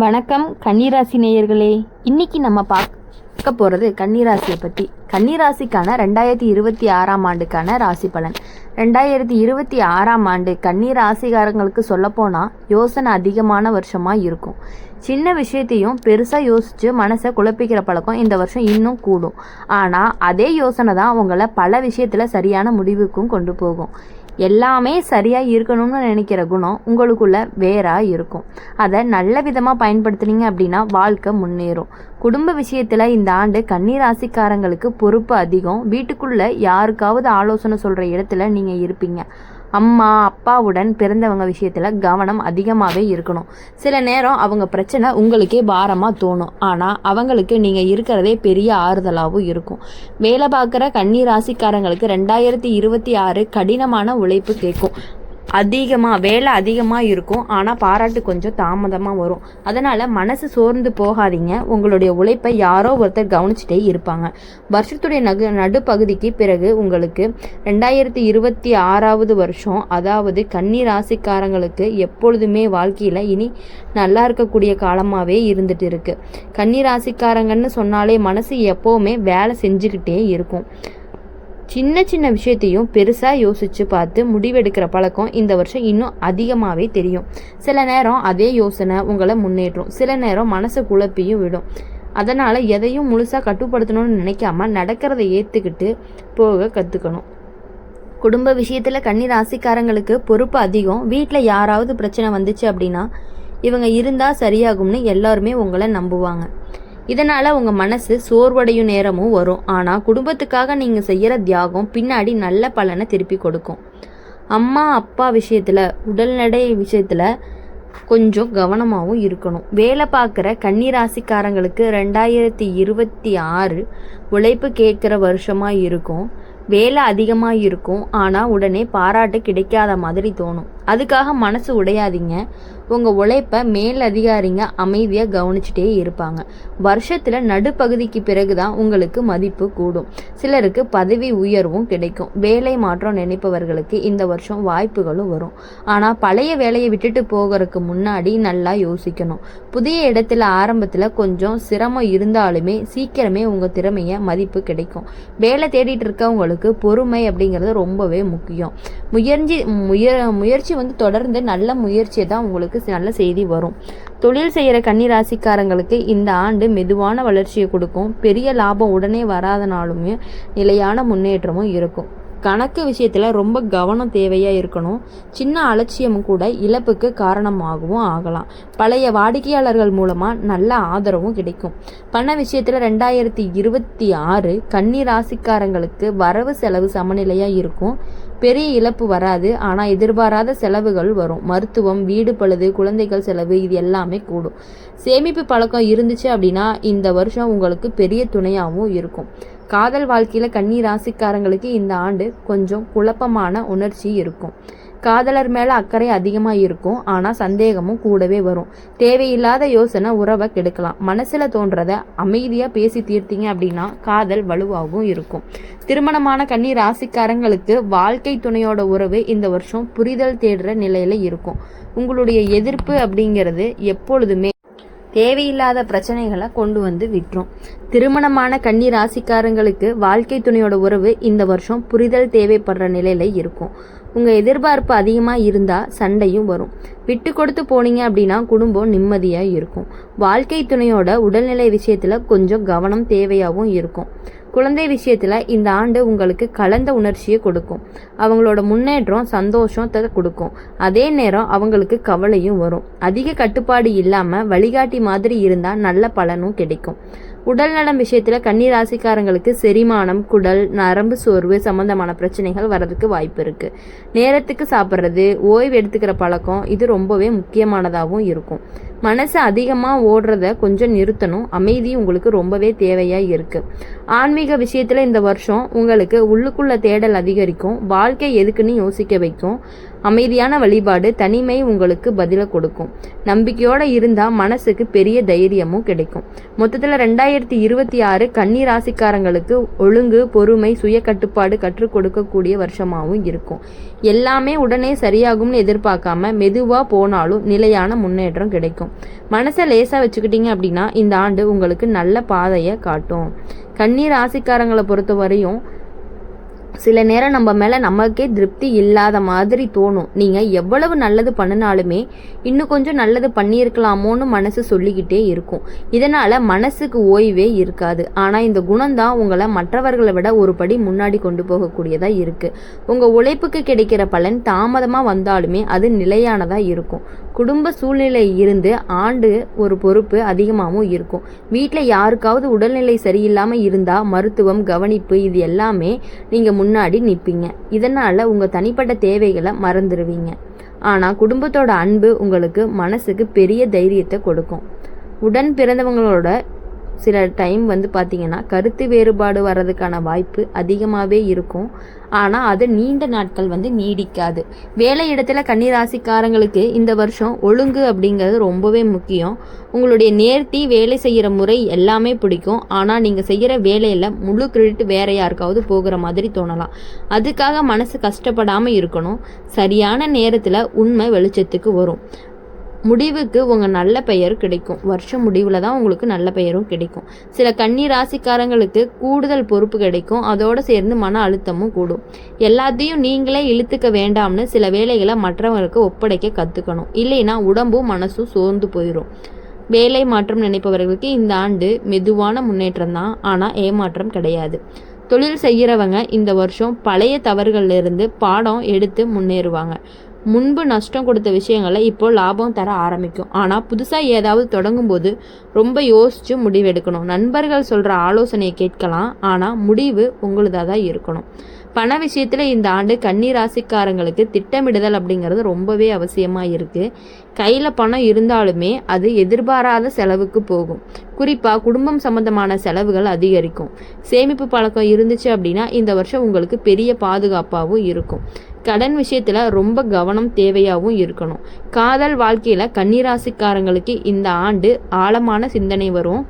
வணக்கம் கன்னிராசி நேயர்களே. இன்னைக்கு நம்ம பார்க்க போகிறது கன்னிராசியை பற்றி. கன்னிராசிக்கான 2026ஆம் ஆண்டுக்கான ராசி பலன். 2026ஆம் ஆண்டு கன்னிராசிக்காரங்களுக்கு சொல்லப்போனால் யோசனை அதிகமான வருஷமாக இருக்கும். சின்ன விஷயத்தையும் பெருசாக யோசித்து மனசை குழப்பிக்கிற பழக்கம் இந்த வருஷம் இன்னும் கூடும். ஆனால் அதே யோசனை தான் உங்களை பல விஷயத்தில் சரியான முடிவுக்கும் கொண்டு போகும். எல்லாமே சரியாக இருக்கணும்னு நினைக்கிற குணம் உங்களுக்குள்ள வேறாக இருக்கும். அதை நல்ல விதமாக பயன்படுத்துனீங்க அப்படின்னா வாழ்க்கை முன்னேறும். குடும்ப விஷயத்தில் இந்த ஆண்டு கன்னிராசிக்காரங்களுக்கு பொறுப்பு அதிகம். வீட்டுக்குள்ளே யாருக்காவது ஆலோசனை சொல்கிற இடத்துல நீங்கள் இருப்பீங்க. அம்மா அப்பாவுடன் பிறந்தவங்க விஷயத்தில் கவனம் அதிகமாகவே இருக்கணும். சில நேரம் அவங்க பிரச்சனை உங்களுக்கே பாரமாக தோணும். ஆனால் அவங்களுக்கு நீங்கள் இருக்கிறதே பெரிய ஆறுதலாகவும் இருக்கும். வேலை பார்க்குற கன்னிராசிக்காரங்களுக்கு 2026 கடினமான உழைப்பு கேட்கும். வேலை அதிகமாக இருக்கும். ஆனால் பாராட்டு கொஞ்சம் தாமதமாக வரும். அதனால் மனசு சோர்ந்து போகாதீங்க. உங்களுடைய உழைப்பை யாரோ ஒருத்தர் கவனிச்சுட்டே இருப்பாங்க. வருஷத்துடைய நடுப்பகுதிக்கு பிறகு உங்களுக்கு 2026வது வருஷம், அதாவது கன்னி ராசிக்காரங்களுக்கு எப்பொழுதுமே வாழ்க்கையில் இனி நல்லா இருக்கக்கூடிய காலமாகவே இருந்துட்டு இருக்கு. கன்னி ராசிக்காரங்கன்னு சொன்னாலே மனசு எப்போவுமே வேலை செஞ்சுக்கிட்டே இருக்கும். சின்ன சின்ன விஷயத்தையும் பெருசாக யோசித்து பார்த்து முடிவெடுக்கிற பழக்கம் இந்த வருஷம் இன்னும் அதிகமாகவே தெரியும். சில நேரம் அதே யோசனை உங்களை முன்னேற்றும், சில நேரம் மனசை குழப்பியும் விடும். அதனால் எதையும் முழுசாக கட்டுப்படுத்தணும்னு நினைக்காம நடக்கிறத ஏற்றுக்கிட்டு போக கற்றுக்கணும். குடும்ப விஷயத்தில் கன்னி ராசிக்காரங்களுக்கு பொறுப்பு அதிகம். வீட்டில் யாராவது பிரச்சனை வந்துச்சு அப்படின்னா இவங்க இருந்தால் சரியாகும்னு எல்லாருமே உங்களை நம்புவாங்க. இதனால் உங்கள் மனசு சோர்வடையும் நேரமும் வரும். ஆனால் குடும்பத்துக்காக நீங்கள் செய்கிற தியாகம் பின்னாடி நல்ல பலனை திருப்பி கொடுக்கும். அம்மா அப்பா விஷயத்தில், உடல்நடை விஷயத்தில் கொஞ்சம் கவனமாகவும் இருக்கணும். வேலை பார்க்குற கன்னிராசிக்காரங்களுக்கு 2026 உழைப்பு கேட்குற வருஷமாக இருக்கும். வேலை அதிகமாக இருக்கும். ஆனால் உடனே பாராட்டு கிடைக்காத மாதிரி தோணும். அதுக்காக மனசு உடையாதீங்க. உங்கள் உழைப்பை மேல் அதிகாரிங்க அமைதியாக கவனிச்சுட்டே இருப்பாங்க. வருஷத்தில் நடுப்பகுதிக்கு பிறகு தான் உங்களுக்கு மதிப்பு கூடும். சிலருக்கு பதவி உயர்வும் கிடைக்கும். வேலை மாற்றம் நினைப்பவர்களுக்கு இந்த வருஷம் வாய்ப்புகளும் வரும். ஆனால் பழைய வேலையை விட்டுட்டு போகிறதுக்கு முன்னாடி நல்லா யோசிக்கணும். புதிய இடத்துல ஆரம்பத்தில் கொஞ்சம் சிரமம் இருந்தாலுமே சீக்கிரமே உங்கள் திறமையை மதிப்பு கிடைக்கும். வேலை தேடிட்டு இருக்கவங்களுக்கு பொறுமை அப்படிங்கிறது ரொம்பவே முக்கியம். முயற்சி தொடர்ந்து நல்ல முயற்சியை தான் உங்களுக்கு நல்ல செய்தி வரும். தொழில் செய்கிற கன்னிராசிக்காரங்களுக்கு இந்த ஆண்டு மெதுவான வளர்ச்சியை கொடுக்கும். பெரிய லாபம் உடனே வராதனாலுமே நிலையான முன்னேற்றமும் இருக்கும். கணக்கு விஷயத்தில் ரொம்ப கவனம் தேவையாக இருக்கணும். சின்ன அலட்சியமும் கூட இழப்புக்கு காரணமாகவும் ஆகலாம். பழைய வாடிக்கையாளர்கள் மூலமாக நல்ல ஆதரவும் கிடைக்கும். பண விஷயத்தில் 2026 கன்னி ராசிக்காரங்களுக்கு வரவு செலவு சமநிலையாக இருக்கும். பெரிய இழப்பு வராது. ஆனால் எதிர்பாராத செலவுகள் வரும். மருத்துவம், வீடு பழுது, குழந்தைகள் செலவு, இது எல்லாமே கூடும். சேமிப்பு பழக்கம் இருந்துச்சு அப்படின்னா இந்த வருஷம் உங்களுக்கு பெரிய துணையாகவும் இருக்கும். காதல் வாழ்க்கையில் கன்னி ராசிக்காரங்களுக்கு இந்த ஆண்டு கொஞ்சம் குழப்பமான உணர்ச்சி இருக்கும். காதலர் மேலே அக்கறை அதிகமாக இருக்கும். ஆனால் சந்தேகமும் கூடவே வரும். தேவையில்லாத யோசனை உறவை கெடுக்கலாம். மனசில் தோன்றதை அமைதியாக பேசி தீர்த்தீங்க அப்படின்னா காதல் வலுவாகவும் இருக்கும். திருமணமான கன்னி ராசிக்காரங்களுக்கு வாழ்க்கை துணையோட உறவு இந்த வருஷம் புரிதல் தேடுற நிலையில் இருக்கும். உங்களுடைய எதிர்ப்பு அப்படிங்கிறது எப்பொழுதுமே தேவையில்லாத பிரச்சனைகளை கொண்டு வந்து விட்டுரும். திருமணமான கன்னி ராசிக்காரங்களுக்கு வாழ்க்கை துணையோட உறவு இந்த வருஷம் புரிதல் தேவைப்படுற நிலையில இருக்கும். உங்கள் எதிர்பார்ப்பு அதிகமாக இருந்தால் சண்டையும் வரும். விட்டு கொடுத்து போனீங்க அப்படின்னா குடும்பம் நிம்மதியாக இருக்கும். வாழ்க்கை துணையோட உடல்நிலை விஷயத்தில் கொஞ்சம் கவனம் தேவையாகவும் இருக்கும். குழந்தை விஷயத்தில் இந்த ஆண்டு உங்களுக்கு கலந்த உணர்ச்சியை கொடுக்கும். அவங்களோட முன்னேற்றம் சந்தோஷத்தை கொடுக்கும். அதே நேரம் அவங்களுக்கு கவலையும் வரும். அதிக கட்டுப்பாடு இல்லாமல் வழிகாட்டி மாதிரி இருந்தால் நல்ல பலனும் கிடைக்கும். உடல்நலம் விஷயத்தில் கன்னி ராசிக்காரங்களுக்கு செரிமானம், குடல், நரம்பு சோர்வு சம்பந்தமான பிரச்சனைகள் வர்றதுக்கு வாய்ப்பு இருக்குது. நேரத்துக்கு சாப்பிட்றது, ஓய்வு எடுத்துக்கிற பழக்கம் இது ரொம்பவே முக்கியமானதாகவும் இருக்கும். மனசு அதிகமாக ஓடுறத கொஞ்சம் நிறுத்தணும். அமைதி உங்களுக்கு ரொம்பவே தேவையாக இருக்குது. ஆன்மீக விஷயத்தில் இந்த வருஷம் உங்களுக்கு உள்ளுக்குள்ள தேடல் அதிகரிக்கும். வாழ்க்கை எதுக்குன்னு யோசிக்க வைக்கும். அமைதியான வழிபாடு, தனிமை உங்களுக்கு பதிலை கொடுக்கும். நம்பிக்கையோடு இருந்தால் மனசுக்கு பெரிய தைரியமும் கிடைக்கும். மொத்தத்தில் 2026 கன்னி ராசிக்காரங்களுக்கு ஒழுங்கு, பொறுமை, சுய கட்டுப்பாடு கற்றுக் கொடுக்கக்கூடிய வருஷமாகவும் இருக்கும். எல்லாமே உடனே சரியாகும்னு எதிர்பார்க்காம மெதுவாக போனாலும் நிலையான முன்னேற்றம் கிடைக்கும். மனசை லேசாக வச்சுக்கிட்டீங்க அப்படின்னா இந்த ஆண்டு உங்களுக்கு நல்ல பாதையை காட்டும். கன்னி ராசிக்காரங்களை பொறுத்த வரையும் சில நேரம் நம்ம மேலே நமக்கே திருப்தி இல்லாத மாதிரி தோணும். நீங்கள் எவ்வளவு நல்லது பண்ணினாலுமே இன்னும் கொஞ்சம் நல்லது பண்ணியிருக்கலாமோன்னு மனசு சொல்லிக்கிட்டே இருக்கும். இதனால் மனசுக்கு ஓய்வே இருக்காது. ஆனால் இந்த குணம்தான் உங்களை மற்றவர்களை விட ஒரு படி முன்னாடி கொண்டு போகக்கூடியதாக இருக்குது. உங்கள் உழைப்புக்கு கிடைக்கிற பலன் தாமதமாக வந்தாலுமே அது நிலையானதாக இருக்கும். குடும்ப சூழ்நிலை இருந்து ஆண்டு ஒரு பொறுப்பு அதிகமாகவும் இருக்கும். வீட்டில் யாருக்காவது உடல்நிலை சரியில்லாமல் இருந்தால் மருத்துவம் கவனிப்பு இது எல்லாமே நீங்கள் முன்னாடி நிற்பீங்க. இதனால் உங்கள் தனிப்பட்ட தேவைகளை மறந்துடுவீங்க. ஆனால் குடும்பத்தோட அன்பு உங்களுக்கு மனசுக்கு பெரிய தைரியத்தை கொடுக்கும். உடன் பிறந்தவங்களோட சில டைம் பார்த்திங்கன்னா கருத்து வேறுபாடு வர்றதுக்கான வாய்ப்பு அதிகமாகவே இருக்கும். ஆனால் அது நீண்ட நாட்கள் நீடிக்காது. வேலை இடத்துல கன்னிராசிக்காரங்களுக்கு இந்த வருஷம் ஒழுங்கு அப்படிங்கிறது ரொம்பவே முக்கியம். உங்களுடைய நேர்த்தி, வேலை செய்கிற முறை எல்லாமே பிடிக்கும். ஆனால் நீங்கள் செய்கிற வேலையில் முழு கிரெடிட் வேற யாருக்காவது போகிற மாதிரி தோணலாம். அதுக்காக மனசு கஷ்டப்படாமல் இருக்கணும். சரியான நேரத்தில் உண்மை வெளிச்சத்துக்கு வரும். முடிவுக்கு உங்கள் நல்ல பெயர் கிடைக்கும். வருஷம் முடிவில் தான் உங்களுக்கு நல்ல பெயரும் கிடைக்கும். சில கன்னி ராசிக்காரங்களுக்கு கூடுதல் பொறுப்பு கிடைக்கும். அதோடு சேர்ந்து மன அழுத்தமும் கூடும். எல்லாத்தையும் நீங்களே இழுத்துக்க வேண்டாம்னு சில வேலைகளை மற்றவங்களுக்கு ஒப்படைக்க கற்றுக்கணும். இல்லைன்னா உடம்பும் மனசும் சோர்ந்து போயிடும். வேலை மாற்றம் நினைப்பவர்களுக்கு இந்த ஆண்டு மெதுவான முன்னேற்றம் தான், ஆனால் ஏமாற்றம் கிடையாது. தொழில் செய்கிறவங்க இந்த வருஷம் பழைய தவறுகளிலிருந்து பாடம் எடுத்து முன்னேறுவாங்க. முன்பு நஷ்டம் கொடுத்த விஷயங்களை இப்போ லாபம் தர ஆரம்பிக்கும். ஆனால் புதுசாக ஏதாவது தொடங்கும்போது ரொம்ப யோசித்து முடிவெடுக்கணும். நண்பர்கள் சொல்கிற ஆலோசனையை கேட்கலாம், ஆனால் முடிவு உங்களுதாக தான் இருக்கணும். பண விஷயத்தில் இந்த ஆண்டு கன்னி ராசிக்காரங்களுக்கு திட்டமிடுதல் அப்படிங்கிறது ரொம்பவே அவசியமாக இருக்குது. கையில் பணம் இருந்தாலுமே அது எதிர்பாராத செலவுக்கு போகும். குறிப்பாக குடும்பம் சம்பந்தமான செலவுகள் அதிகரிக்கும். சேமிப்பு பழக்கம் இருந்துச்சு அப்படின்னா இந்த வருஷம் உங்களுக்கு பெரிய பாதுகாப்பாகவும் இருக்கும். கடன் விஷயத்தில் ரொம்ப கவனம் தேவையாகவும் இருக்கணும். காதல் வாழ்க்கையில் கன்னிராசிக்காரங்களுக்கு இந்த ஆண்டு ஆழமான சிந்தனை வரும்.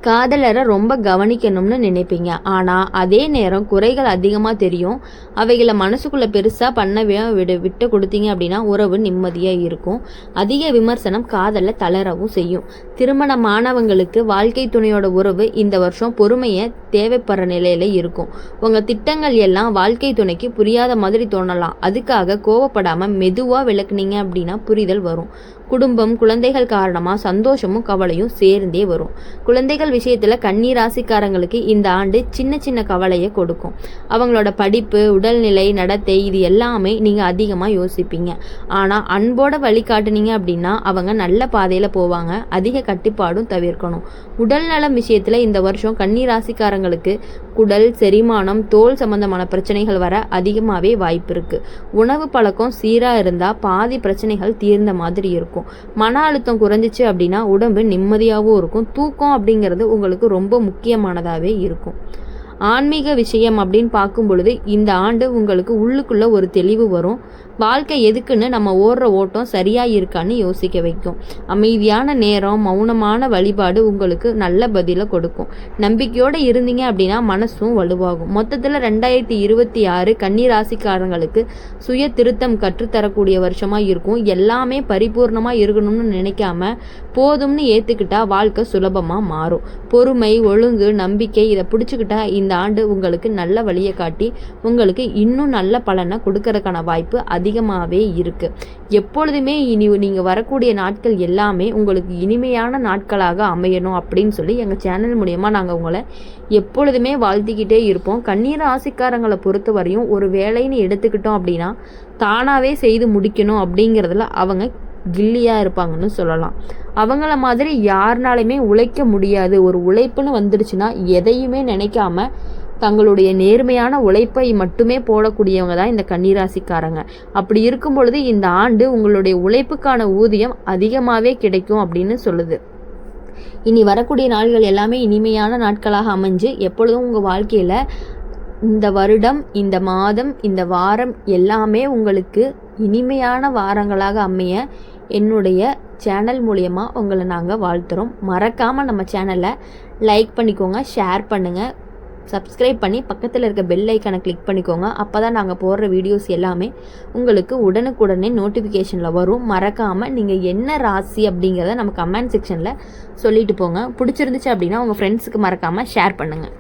காதலரை ரொம்ப கவனிக்கணும்னு நினைப்பீங்க. ஆனால் அதே நேரம் குறைகள் அதிகமாக தெரியும். அவைகளை மனசுக்குள்ளே பெருசாக விட்டு கொடுத்தீங்க அப்படின்னா உறவு நிம்மதியாக இருக்கும். அதிக விமர்சனம் காதலில் தளரவும் செய்யும். திருமணமானவங்களுக்கு வாழ்க்கை துணையோட உறவு இந்த வருஷம் பொறுமையை தேவைப்படுற நிலையில் இருக்கும். உங்கள் திட்டங்கள் எல்லாம் வாழ்க்கை துணைக்கு புரியாத மாதிரி தோணலாம். அதுக்காக கோவப்படாமல் மெதுவாக விளக்குனீங்க அப்படின்னா புரிதல் வரும். குடும்பம், குழந்தைகள் காரணமாக சந்தோஷமும் கவலையும் சேர்ந்தே வரும். குழந்தைகள் விஷயத்தில் கன்னி ராசிக்காரங்களுக்கு இந்த ஆண்டு சின்ன சின்ன கவலையை கொடுக்கும். அவங்களோட படிப்பு, உடல்நிலை, நடத்தை இது எல்லாமே நீங்கள் அதிகமாக யோசிப்பீங்க. ஆனால் அன்போட வழிகாட்டுனீங்க அப்படின்னா அவங்க நல்ல பாதையில் போவாங்க. அதிக கட்டுப்பாடும் தவிர்க்கணும். உடல் நலம் விஷயத்தில் இந்த வருஷம் கன்னி ராசிக்காரங்களுக்கு குடல், செரிமானம், தோல் சம்பந்தமான பிரச்சனைகள் வர அதிகமாகவே வாய்ப்பு இருக்குது. உணவு பழக்கம் சீராக இருந்தால் பாதி பிரச்சனைகள் தீர்ந்த மாதிரி இருக்கும். மன அழுத்தம் குறைஞ்சிச்சு அப்படின்னா உடம்பு நிம்மதியாகவும் இருக்கும். தூக்கம் அப்படிங்கிறது உங்களுக்கு ரொம்ப முக்கியமானதாகவே இருக்கும். ஆன்மீக விஷயம் அப்படின்னு பார்க்கும் பொழுது இந்த ஆண்டு உங்களுக்கு உள்ளுக்குள்ள ஒரு தெளிவு வரும். வாழ்க்கை எதுக்குன்னு நம்ம ஓடுற ஓட்டம் சரியாக இருக்கான்னு யோசிக்க வைக்கும். அமைதியான நேரம், மௌனமான வழிபாடு உங்களுக்கு நல்ல பதிலை கொடுக்கும். நம்பிக்கையோடு இருந்தீங்க அப்படின்னா மனசும் வலுவாகும். மொத்தத்தில் 2026 கன்னி ராசிக்காரங்களுக்கு சுய திருத்தம் கற்றுத்தரக்கூடிய வருஷமாக இருக்கும். எல்லாமே பரிபூர்ணமாக இருக்கணும்னு நினைக்காம போதும்னு ஏற்றுக்கிட்டா வாழ்க்கை சுலபமாக மாறும். பொறுமை, ஒழுங்கு, நம்பிக்கை இதை பிடிச்சிக்கிட்டா இந்த ஆண்டு உங்களுக்கு நல்ல வழியை காட்டி உங்களுக்கு இன்னும் நல்ல பலனை கொடுக்கறதுக்கான வாய்ப்பு அதிகமாகவே இருக்குது. எப்பொழுதுமே நீங்கள் வரக்கூடிய நாட்கள் எல்லாமே உங்களுக்கு இனிமையான நாட்களாக அமையணும் அப்படின்னு சொல்லி எங்கள் சேனல் மூலமா நாங்கள் உங்களை எப்பொழுதுமே வாழ்த்திக்கிட்டே இருப்போம். கன்னி ராசிக்காரங்களை பொறுத்த வரையும் ஒரு வேலைன்னு எடுத்துக்கிட்டோம் அப்படின்னா தானாகவே செய்து முடிக்கணும் அப்படிங்கிறதுல அவங்க கில்லியாக இருப்பாங்கன்னு சொல்லலாம். அவங்கள மாதிரி யாருனாலுமே உழைக்க முடியாது. ஒரு உழைப்புன்னு வந்துடுச்சுன்னா எதையுமே நினைக்காம தங்களுடைய நேர்மையான உழைப்பை மட்டுமே போடக்கூடியவங்க தான் இந்த கன்னிராசிக்காரங்க. அப்படி இருக்கும் பொழுது இந்த ஆண்டு உங்களுடைய உழைப்புக்கான ஊதியம் அதிகமாகவே கிடைக்கும் அப்படின்னு சொல்லுது. இனி வரக்கூடிய நாட்கள் எல்லாமே இனிமையான நாட்களாக அமைஞ்சு எப்பொழுதும் உங்கள் வாழ்க்கையில் இந்த வருடம், இந்த மாதம், இந்த வாரம் எல்லாமே உங்களுக்கு இனிமையான வாரங்களாக அமைய என்னுடைய சேனல் மூலமா உங்களை நாங்கள் வாழ்த்துறோம். மறக்காமல் நம்ம சேனலை லைக் பண்ணிக்கோங்க, ஷேர் பண்ணுங்கள், சப்ஸ்கிரைப் பண்ணி பக்கத்தில் இருக்க பெல் ஐக்கானை கிளிக் பண்ணிக்கோங்க. அப்போ தான் நாங்கள் போடுற வீடியோஸ் எல்லாமே உங்களுக்கு உடனுக்குடனே நோட்டிஃபிகேஷனில் வரும். மறக்காமல் நீங்கள் என்ன ராசி அப்படிங்கிறத நம்ம கமெண்ட் செக்ஷனில் சொல்லிட்டு போங்க. பிடிச்சிருந்துச்சு அப்படின்னா உங்கள் ஃப்ரெண்ட்ஸுக்கு மறக்காமல் ஷேர் பண்ணுங்கள்.